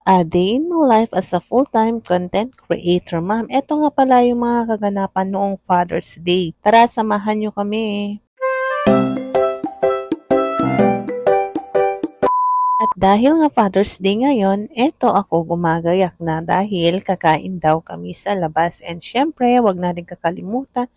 A day in my life as a full-time content creator, ma'am. Ito nga pala yung mga kaganapan noong Father's Day. Tara, samahan nyo kami. At dahil nga Father's Day ngayon, eto ako gumagayak na dahil kakain daw kami sa labas. And syempre, wag natin kakalimutan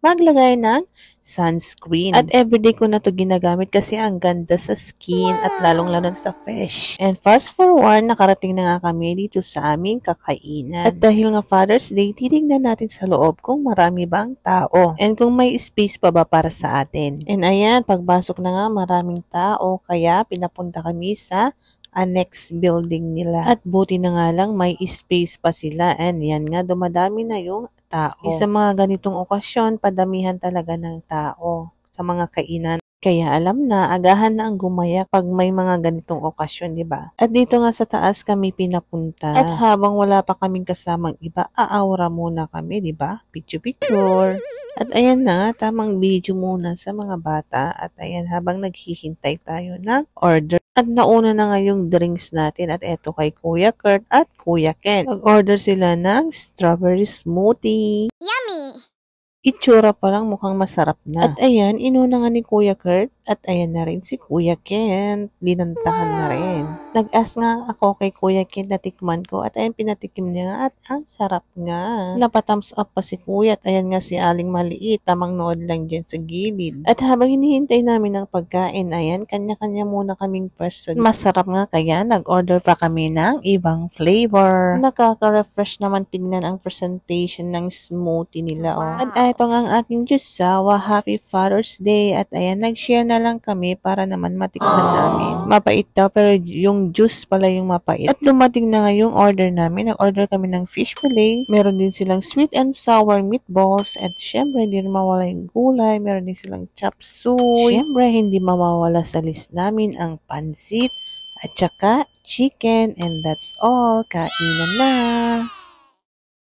maglagay ng sunscreen. At everyday ko na to ginagamit kasi ang ganda sa skin at lalong-lalo sa fish. And fast forward, nakarating na nga kami dito sa aming kakainan. At dahil nga Father's Day, titignan natin sa loob kung marami bang tao. And kung may space pa ba para sa atin. And ayan, pagbasok na nga maraming tao, kaya pinapunta kami sa annex building nila. At buti na nga lang may space pa sila. And yan nga, dumadami na yung tao. Sa mga ganitong okasyon, padamihan talaga ng tao sa mga kainan. Kaya alam na, agahan na ang gumayak pag may mga ganitong okasyon, di ba? At dito nga sa taas kami pinapunta. At habang wala pa kaming kasamang iba, aawra muna kami, di ba? Picture-picture. At ayan na, tamang video muna sa mga bata. At ayan, habang naghihintay tayo ng order. At nauna na nga yung drinks natin. At eto kay Kuya Kurt at Kuya Ken. Nag-order sila ng strawberry smoothie. Yummy! Itsura pa lang mukhang masarap na. At ayan, inuna nga ni Kuya Kurt. At ayan na rin si Kuya Ken. Linantahan na rin. Nag-ask nga ako kay Kuya Ken na tikman ko. At ayan, pinatikim niya nga. At ang sarap nga. Napathumbs up pa si Kuya. At ayan nga si Aling Maliit. Tamang nood lang dyan sa gilid. At habang hinihintay namin ng pagkain, ayan, kanya-kanya muna kaming person. Masarap nga kaya nag-order pa kami ng ibang flavor. Nakaka-refresh naman tignan ang presentation ng smoothie nila. Oh. At ito nga ang aking jusawa. Happy Father's Day. At ayan, nag-share na lang kami para naman matikman namin. Mapait daw, pero yung juice pala yung mapait. At dumating na nga yung order namin. Nag-order kami ng fish fillet. Meron din silang sweet and sour meatballs. At syempre, hindi mawala yung gulay. Meron din silang chop suey. Syempre, hindi mawawala sa list namin ang pansit at saka chicken. And that's all. Kainan na!